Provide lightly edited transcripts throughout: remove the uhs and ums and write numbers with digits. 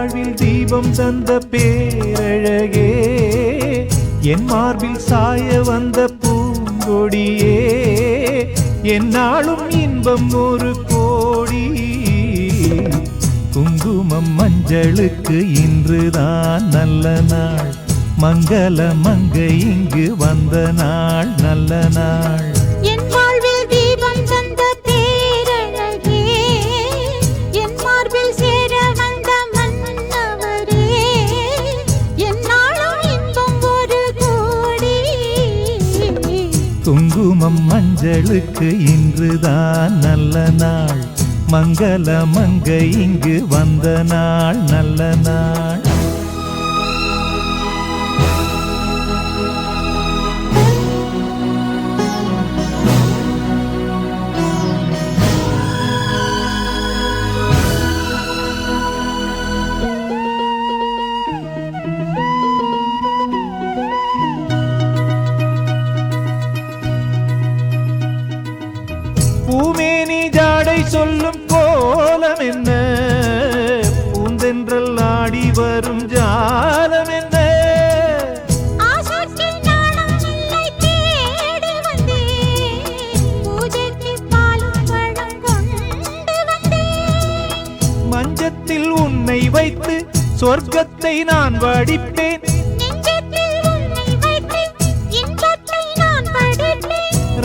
வாழ்வில் தீபம் தந்த பேரழகே, என் மார்பில் சாய வந்த பூங்கொடியே, என்னாலும் இன்பம் ஒரு கோடி. குங்குமம் மஞ்சளுக்கு இன்றுதான் நல்ல நாள், மங்கள மங்கை இங்கு வந்த நாள் நல்ல நாள். என் வாழ்வில் தீபம் தந்த பேரழகே, என் மார்பில் சேர வந்த மன்னவரே, என்னாலும் இன்பம் ஒரு கோடி. குங்குமம் மஞ்சளுக்கு இன்றுதான் நல்ல நாள், மங்கள மங்கை இங்கு வந்த நாள் நல்ல நாள். பூமேனி ஜாடை சொல்லும் கோலம் என்ன, பூந்தென்றல் ஆடி வரும் ஜாலம் என்ன. ஆசைக்கு நானும் உன்னை தேடி வந்தேன், பூஜைக்கு பாலும் பழம் கொண்டு வந்தேன். மஞ்சத்தில் உன்னை வைத்து சொர்க்கத்தை நான் வடிப்பேன், நெஞ்சத்தில் உன்னை வைத்து இன்பத்தை நான் படிப்பேன்.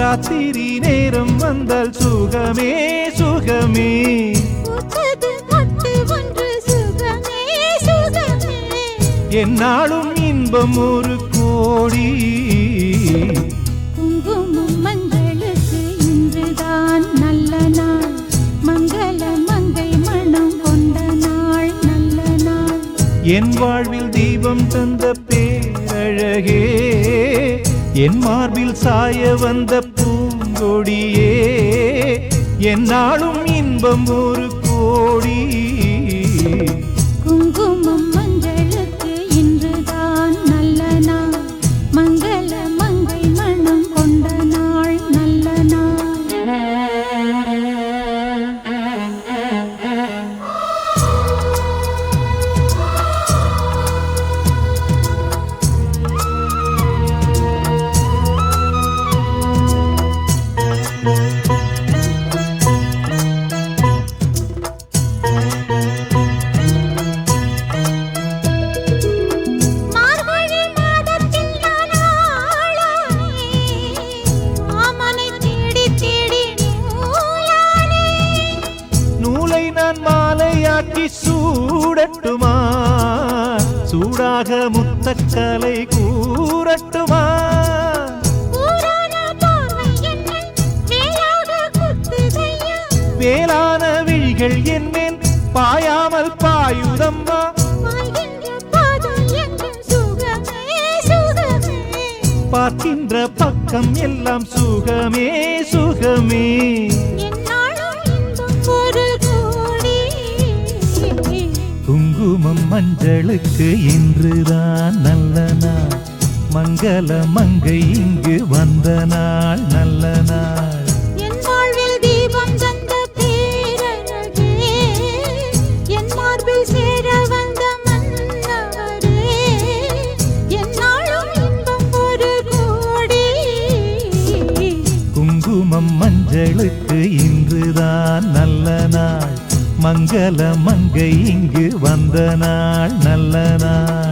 ராத்திரி நேரம் வந்தால் சுகமே சுகமே, பூத்தது மொட்டு ஒன்று சுகமே சுகமே, என்னாலும் இன்பம் ஒரு கோடி. குங்குமம் மங்களுக்கு இன்றுதான் நல்ல நாள், மங்கள மங்கை மனம் கொண்ட நாள் நல்ல நாள். என் வாழ்வில் தீபம் தந்த பேரழகே, என் மார்பில் சாய வந்த பூங்கொடியே, என்னாலும் இன்பம் ஒரு கோடி. குங்குமம் மஞ்சளுக்கு இன்றுதான் நல்ல நாள், மங்கள மங்கை மனம் கொண்ட நாள் நல்ல நாள். மார்கழி மாதத்தில் நான் ஆளானேன், மாமனை தேடி தேடி நூலானேன். நூலை நான் மாலையாக்கி சூடட்டுமா, சூடாக முத்தக்கலை கூறட்டுமா. ஊரான பார்வை என்னை வேலாக குத்துதையா, வேளான விழிகள் என்னேன் பாயாமல் பாயுதம்மா. வாழ்கின்ற பாதம் எங்கும் சுகமே சுகமே, பார்க்கின்ற பக்கம் எல்லாம் சுகமே சுகமே, என்னாலும் இன்பம் ஒரு கோடி. குங்குமம் மஞ்சளுக்கு இன்றுதான் நல்ல நாள், மங்கள மங்கை இங்கு வந்த நாள் நல்ல நாள். என் வாழ்வில் தீபம் தந்த பேரழகே, என் மார்பில் சேர வந்த மன்னவரே, என்னாலும் இன்பம் ஒரு கோடி. குங்குமம் மஞ்சளுக்கு இன்றுதான் நல்ல நாள், மங்கள மங்கை இங்கு வந்த நாள் நல்ல நாள்.